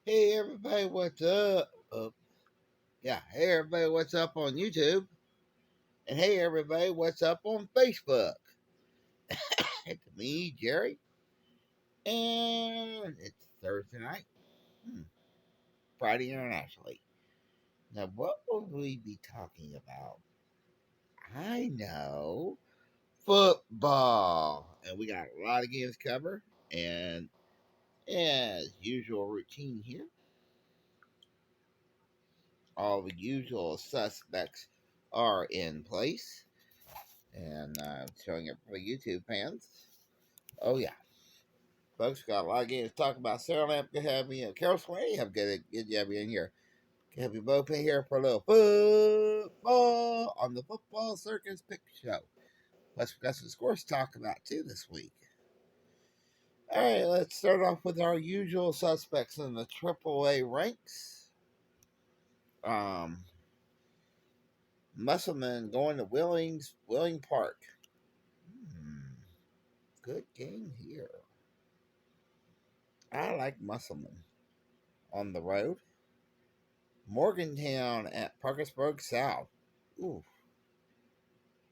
Hey everybody, what's up? Hey everybody, what's up on YouTube? And hey everybody, what's up on Facebook? It's me, Jerry, and it's Thursday night, hmm, Friday internationally. Now, what will we be talking about? I know football, and we got a lot of games covered. And as usual, routine here, all the usual suspects are in place. And showing it for YouTube fans. Oh yeah, folks, got a lot of games to talk about. Sarah Lamp, good to have me. Carol Swaney, I'm good to have you in here. Good to have you both in here for a little football on the Football Circus Pick Show. Plus, we got some scores to talk about too this week. All right, let's start off with our usual suspects in the AAA ranks. Um, Musselman going to Willing Park. Hmm, good game here. I like Musselman on the road. Morgantown at Parkersburg South. Ooh,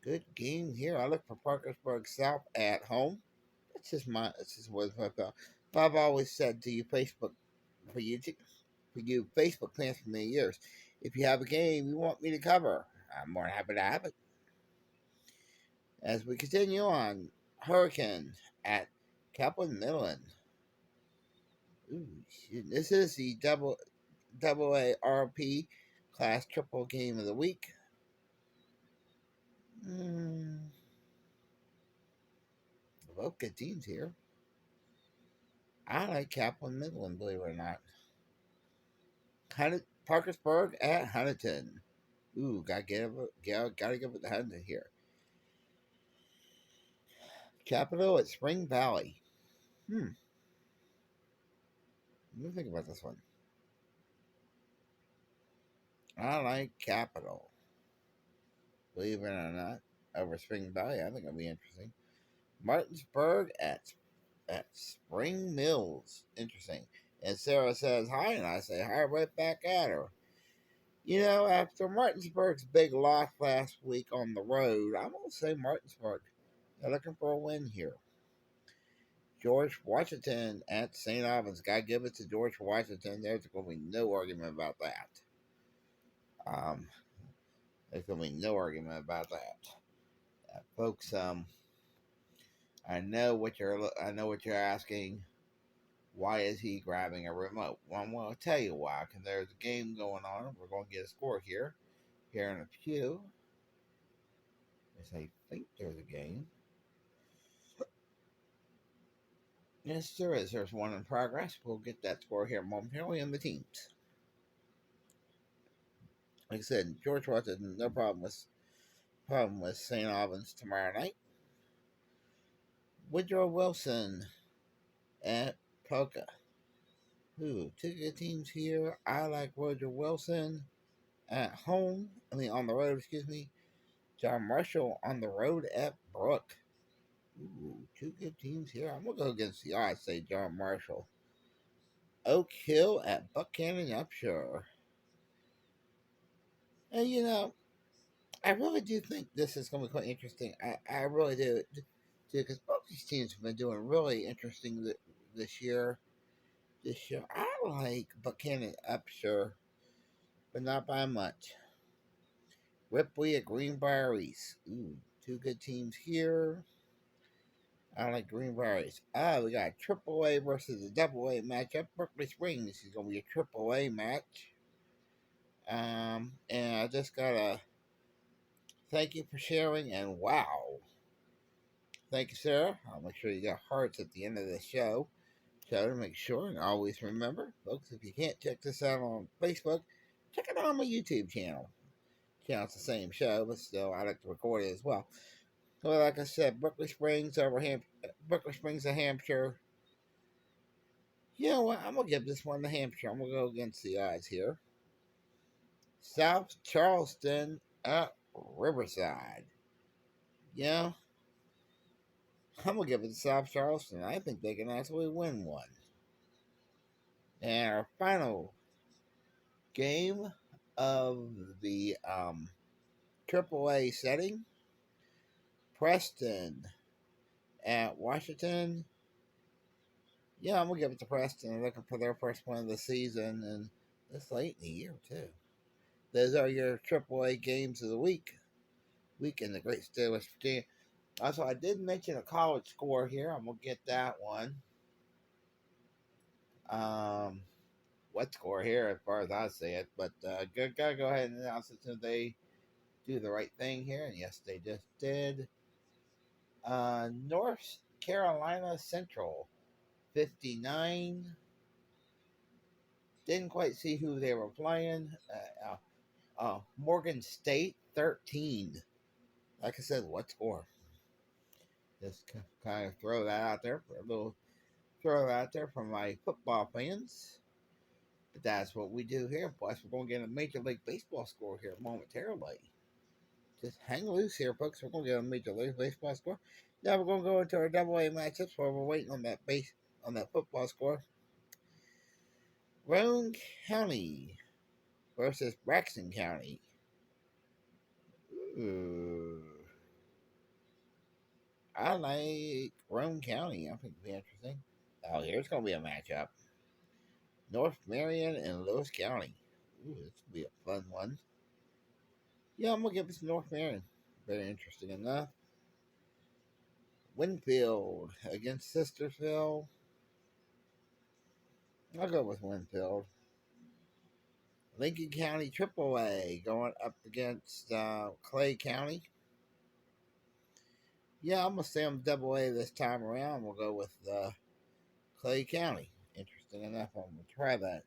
good game here. I look for Parkersburg South at home. That's just what I thought. But I've always said to you, for you, for you Facebook fans for many years, if you have a game you want me to cover, I'm more than happy to have it. As we continue on, Hurricane at Kaplan Midland. Ooh, this is the double A RP class triple game of the week. Mm, both good teams here. I like Kaplan Midland, believe it or not. Parkersburg at Huntington. Ooh, gotta give it to Huntington here. Capital at Spring Valley. Let me think about this one. I like Capital, believe it or not, over Spring Valley. I think it'll be interesting. Martinsburg at Spring Mills. Interesting. And Sarah says hi, and I say hi right back at her. You know, after Martinsburg's big loss last week on the road, I'm going to say Martinsburg. They're looking for a win here. George Washington at St. Albans. Got to give it to George Washington. There's going to be no argument about that. Um, there's going to be no argument about that. Folks, I know what you're asking. Why is he grabbing a remote? Well, I'm going to tell you why. Because there's a game going on. We're going to get a score here in a few. Yes, I think there's a game. Yes, there is. There's one in progress. We'll get that score here momentarily in the teams. Like I said, George Washington, no problem with St. Albans tomorrow night. Woodrow Wilson at Polka. Ooh, two good teams here. I like Woodrow Wilson at home. On the road, excuse me. John Marshall on the road at Brook. Ooh, two good teams here. I'm gonna go against the odds. Say John Marshall. Oak Hill at Buchanan Upshur. And I really do think this is going to be quite interesting. I really do, because both these teams have been doing really interesting this year. This year, I like Buchanan Upshur, but not by much. Ripley at Greenbrier East. Ooh, two good teams here. I like Greenbrier East. We got a triple A versus a double A matchup. Berkeley Springs is going to be a triple A match. And I just gotta thank you for sharing. And wow, thank you, Sarah. I'll make sure you got hearts at the end of the show. To make sure and always remember, folks, if you can't check this out on Facebook, check it out on my YouTube channel. Channel's the same show, but still, I like to record it as well. So, like I said, Berkeley Springs, of Hampshire. You know what? I'm gonna give this one to Hampshire. I'm gonna go against the odds here. South Charleston at Riverside. Yeah, I'm gonna give it to South Charleston. I think they can actually win one. And our final game of the AAA setting, Preston at Washington. Yeah, I'm gonna give it to Preston. They're looking for their first win of the season, and this late in the year too. Those are your AAA games of the week in the great state of West Virginia. Also, I did mention a college score here. I'm gonna get that one. Um, what score here, as far as I see it? But gotta go ahead and announce it so they do the right thing here. And yes, they just did. North Carolina Central 59. Didn't quite see who they were playing. Morgan State 13. Like I said, what score? Just kind of throw that out there for a little throw it out there for my football fans. But that's what we do here. Plus, we're going to get a Major League Baseball score here momentarily. Just hang loose here, folks. We're going to get a Major League Baseball score. Now we're going to go into our Double A matchups while we're waiting on that football score. Roane County versus Braxton County. Ooh. I like Roane County. I think it'll be interesting. Oh, here's going to be a matchup. North Marion and Lewis County. Ooh, this will be a fun one. Yeah, I'm going to give this North Marion. Very interesting enough. Winfield against Sistersville. I'll go with Winfield. Lincoln County AAA going up against Clay County. Yeah, I'm going to say I'm double A this time around. We'll go with Clay County. Interesting enough. I'm going to try that.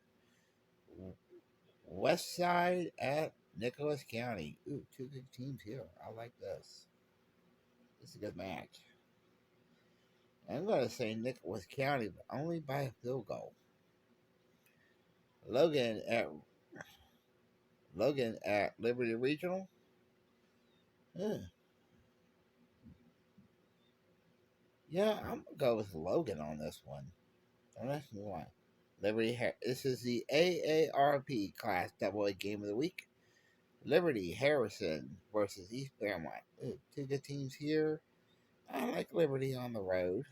West Side at Nicholas County. Ooh, two good teams here. I like this. This is a good match. I'm going to say Nicholas County, but only by a field goal. Logan at Liberty Regional. Yeah, I'm gonna go with Logan on this one. And that's why. This is the AARP Class Double A Game of the Week. Liberty Harrison versus East Fairmont. Ooh, two good teams here. I like Liberty on the road.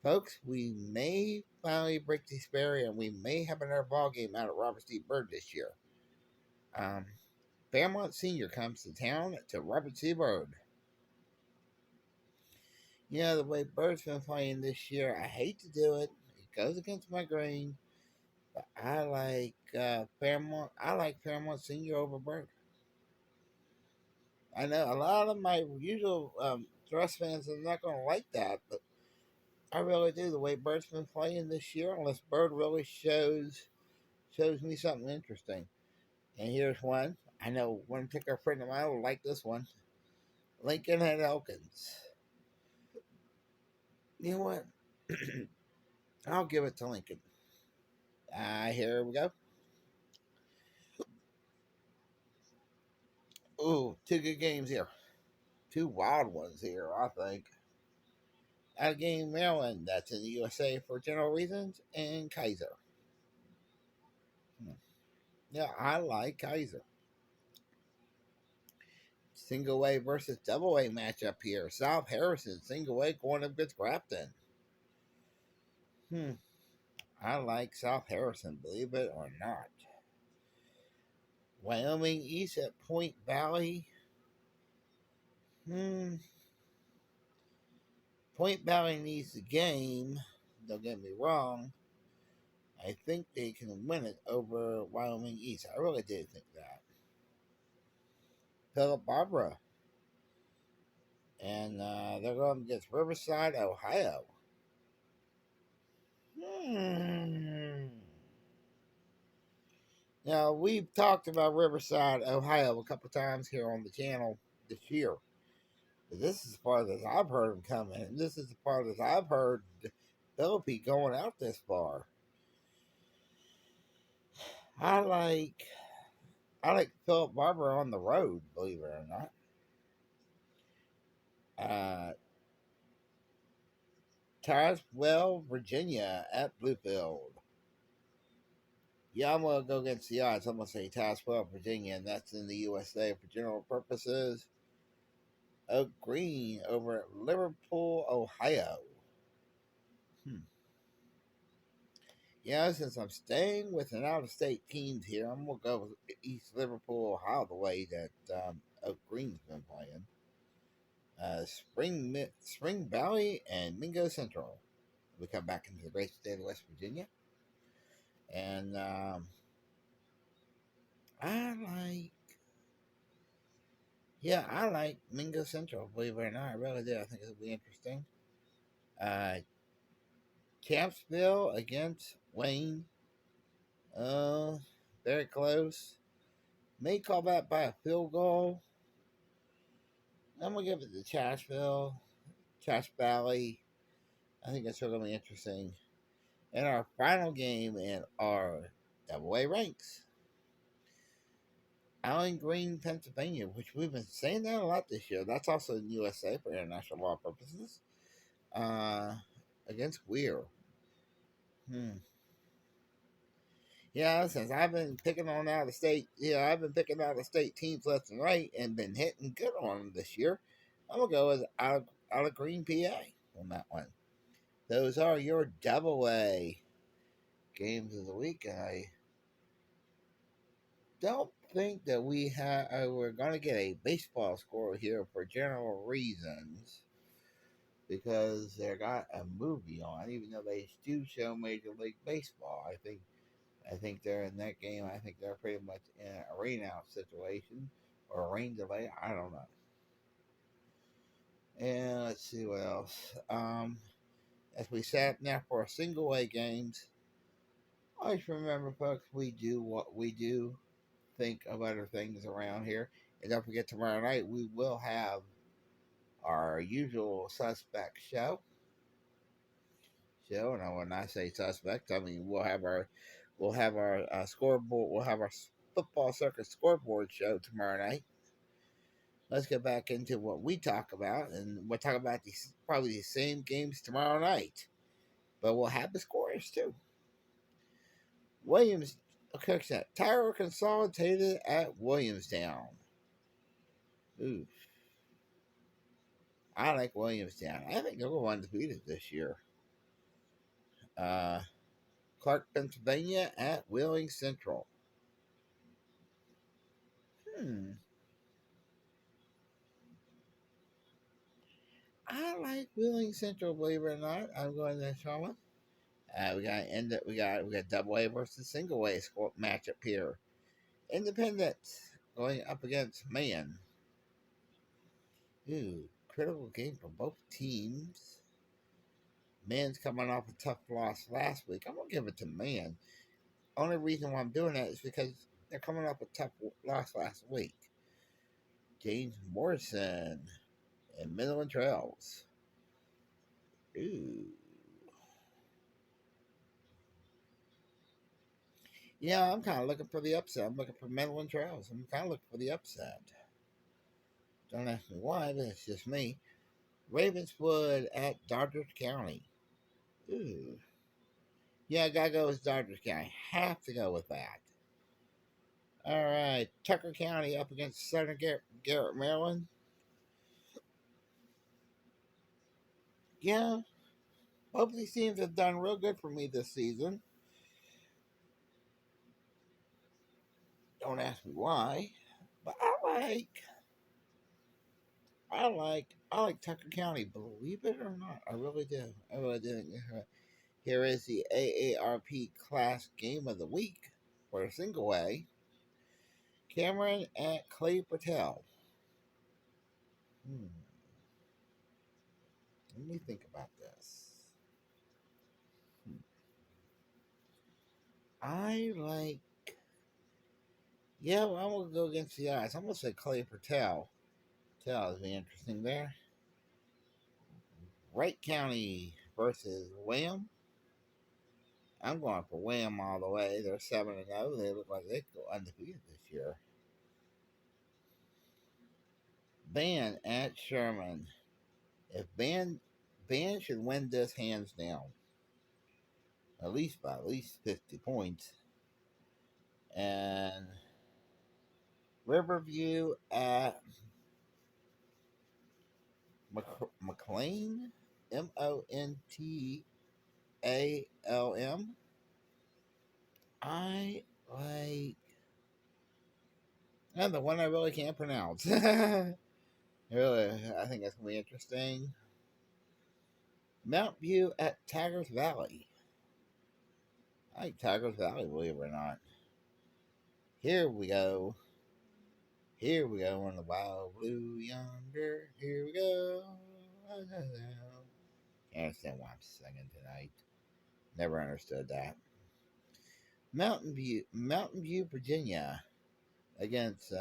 Folks, we may finally break this barrier and we may have another ball game out at Robert C. Byrd this year. Fairmont Senior comes to town to Robert C. Byrd. Yeah, the way Bird's been playing this year, I hate to do it. It goes against my grain, but I like Fairmont. I like Fairmont Senior over Bird. I know a lot of my usual Thrust fans are not going to like that, but I really do. The way Bird's been playing this year, unless Bird really shows me something interesting. And here's one. I know one particular friend of mine will like this one. Lincoln at Elkins. You know what? I'll give it to Lincoln. Here we go. Ooh, two good games here. Two wild ones here, I think. Allegheny, Maryland, that's in the USA for general reasons, and Kaiser. Yeah, I like Kaiser. Single A versus double A matchup here. South Harrison, single A going up against Grafton. I like South Harrison, believe it or not. Wyoming East at Point Valley. Point Valley needs the game. Don't get me wrong. I think they can win it over Wyoming East. I really do think that. Philip Barbara. And they're going against Riverside, Ohio. Now, we've talked about Riverside, Ohio a couple times here on the channel this year. But this is as far as I've heard them coming. And this is as far as I've heard Philippi going out this far. I like Philip Barber on the road, believe it or not. Tazewell, Virginia at Bluefield. Yeah, I'm gonna go against the odds. I'm gonna say Tazewell, Virginia, and that's in the USA for general purposes. Oak Green over at Liverpool, Ohio. Hmm. Yeah, since I'm staying with an out-of-state teams here, I'm gonna go with East Liverpool, Ohio, the way that Oak Green's been playing. Spring Valley and Mingo Central. We come back into the great state of West Virginia, and I like, yeah, I like Mingo Central. Believe it or not, I really do. I think it'll be interesting. Uh, Campsville against Wayne. Uh, very close. May call that by a field goal. I'm gonna give it to Chash Valley. I think that's really interesting. And our final game in our double A ranks, Allen Green, Pennsylvania, which we've been saying that a lot this year. That's also in USA for international law purposes. Uh, Against Weir. Hmm. Yeah, since I've been picking on out of state, I've been picking out of state teams left and right and been hitting good on them this year. I'm gonna go with out of Green, PA on that one. Those are your double A games of the week. I don't think that we're going to get a baseball score here for general reasons because they got a movie on, even though they do show Major League Baseball. I think they're in that game. I think they're pretty much in a rain out situation or a rain delay. I don't know. And let's see what else. As we sat now for a single A games, always remember, folks, we do what we do. Think of other things around here. And don't forget, tomorrow night we will have our usual suspect show. And when I say suspect, I mean we'll have our scoreboard. We'll have our football circus scoreboard show tomorrow night. Let's get back into what we talk about, and we'll talk about probably the same games tomorrow night, but we'll have the scores too. Williams, okay, Tyra Consolidated at Williamstown. Ooh, I like Williamstown. I think they're undefeated this year. Uh, Clark, Pennsylvania at Wheeling Central. Hmm. I like Wheeling Central, believe it or not. I'm going to Charlotte. We got end it. We got double A versus single A matchup here. Independence going up against Man. Ooh, critical game for both teams. Man's coming off a tough loss last week. I'm gonna give it to Man. Only reason why I'm doing that is because they're coming off a tough loss last week. James Morrison and Midland Trails. Ooh. Yeah, I'm kind of looking for the upset. I'm looking for Midland Trails. I'm kind of looking for the upset. Don't ask me why, but it's just me. Ravenswood at Doddridge County. Ooh. Yeah, I gotta go with Doddridge County. Have to go with that. All right, Tucker County up against Southern Garrett, Maryland. Yeah, both of these teams have done real good for me this season. Don't ask me why, but I like Tucker County. Believe it or not, I really do. I really do. Here is the AARP Class Game of the Week for a single A. Cameron at Clay Patel. Hmm. Let me think about this. Hmm. I like. Yeah, well, I'm gonna go against the odds. I'm gonna say Clay Patel. Patel is be interesting there. Wright County versus Wham. I'm going for Wham all the way. They're 7-0. They look like they could go undefeated this year. Van at Sherman. If Van band should win this hands down, at least 50 points. And Riverview at McLean, Montalm. I like, and the one I really can't pronounce. Really, I think that's gonna be interesting. Mount View at Tigers Valley. I like Tigers Valley, believe it or not. Here we go. Here we go on the wild blue yonder. Here we go. Can't understand why I'm singing tonight. Never understood that. Mountain View, Virginia, against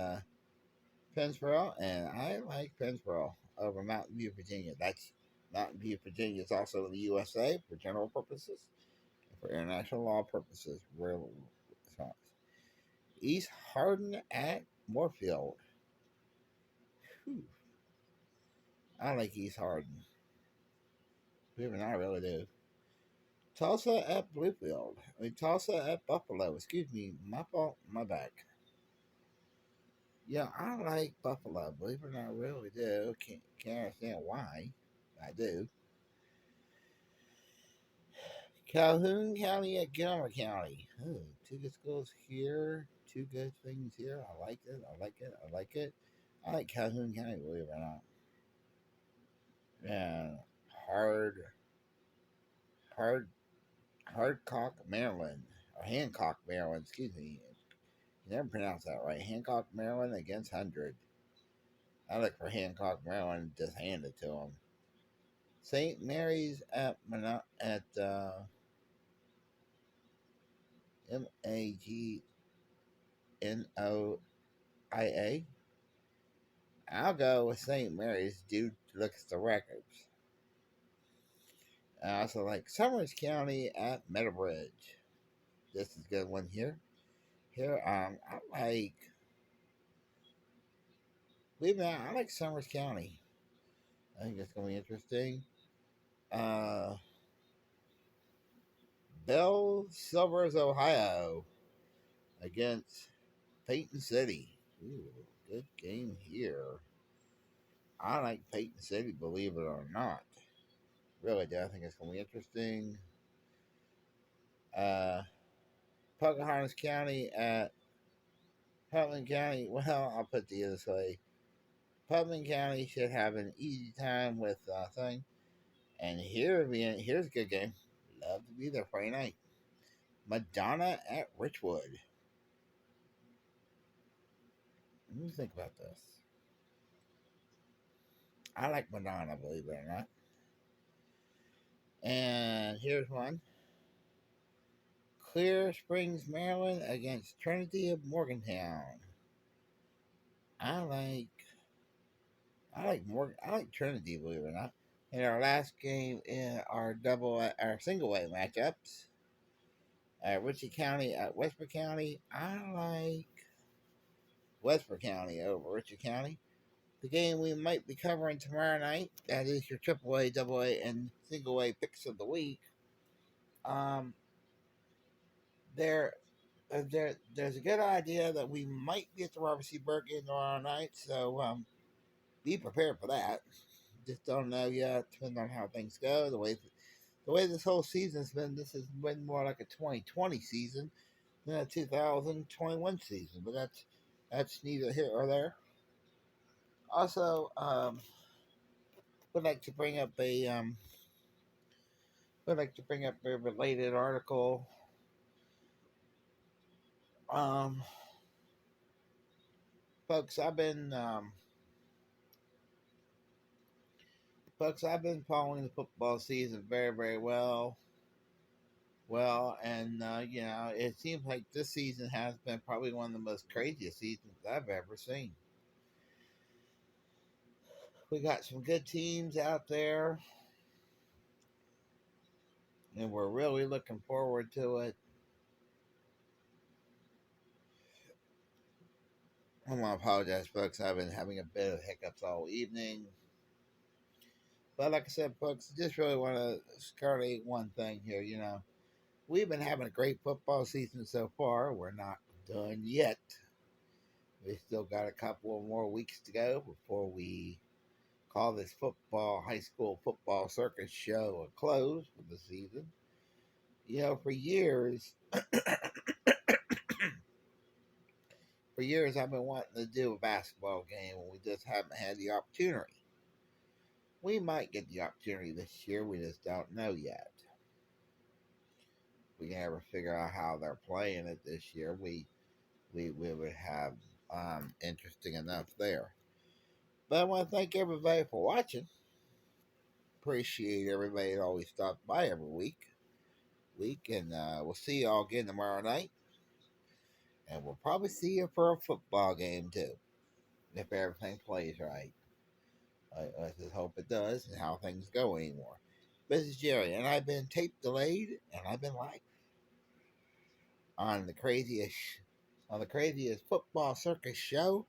Pennsboro, and I like Pennsboro over Mountain View, Virginia. That's Mountain View, Virginia is also in the USA for general purposes, for international law purposes. Real songs. East Hardin at Moorfield. Whew. I like East Hardin. Believe it or not, I really do. Tulsa at Bluefield. Tulsa at Buffalo. Excuse me, my fault, my bad. Yeah, I like Buffalo. Believe it or not, I really do. Can't understand why. I do. Calhoun County at Gilmer County. Ooh, two good schools here. Two good things here. I like it. I like it. I like it. I like Calhoun County, believe it or not. And hard, hard, Hardcock, Maryland. Or Hancock, Maryland. Excuse me. You never pronounce that right. Hancock, Maryland against 100. I look for Hancock, Maryland. Just hand it to them. St. Mary's at Magnoia. I'll go with St. Mary's due to look at the records. I also like Summers County at Meadowbridge. This is a good one here. I like. Believe it or not, I like Summers County. I think it's gonna be interesting. Uh, Bell Silvers, Ohio, against Peyton City. Ooh, good game here. I like Peyton City, believe it or not. Really do. I think it's gonna be interesting. Uh, Pocahontas County at Putnam County. Well, I'll put it this way. Putnam County should have an easy time with thing. And here's a good game. Love to be there Friday night. Madonna at Richwood. Let me think about this. I like Madonna, believe it or not. And here's one. Clear Springs, Maryland against Trinity of Morgantown. I like I like Trinity, believe it or not. In our last game in our single way matchups, Ritchie County at Westbrook County, I like Westbrook County over Ritchie County. The game we might be covering tomorrow night, that is your triple A, double A, and single A picks of the week. Um, there, there's a good idea that we might be at the Robert C. Burke game tomorrow night, so be prepared for that. Just don't know yet, depending on how things go. The way this whole season's been, this has been more like a 2020 season than a 2021 season, but that's neither here or there. Also, would like to bring up a related article. Um, folks, I've been following the football season very, very well. And it seems like this season has been probably one of the most craziest seasons I've ever seen. We got some good teams out there, and we're really looking forward to it. I want to apologize, folks. I've been having a bit of hiccups all evening. But like I said, folks, just really want to scarlet one thing here. We've been having a great football season so far. We're not done yet. We still got a couple of more weeks to go before we call this high school football circus show a close for the season. For years I've been wanting to do a basketball game, and we just haven't had the opportunity. We might get the opportunity this year. We just don't know yet. We can ever figure out how they're playing it this year. We would have interesting enough there. But I want to thank everybody for watching. Appreciate everybody that always stops by every week, and we'll see y'all again tomorrow night. And we'll probably see you for a football game too, if everything plays right. Let's just hope it does, and how things go anymore. This is Jerry, and I've been tape delayed, and I've been live on the craziest football circus show,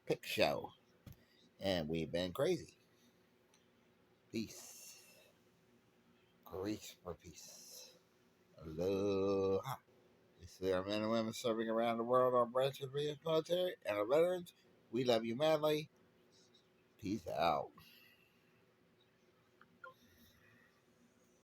pick show, and we've been crazy. Peace, grace for peace, aloha. We see our men and women serving around the world on branches of the military and our veterans. We love you madly. Peace out.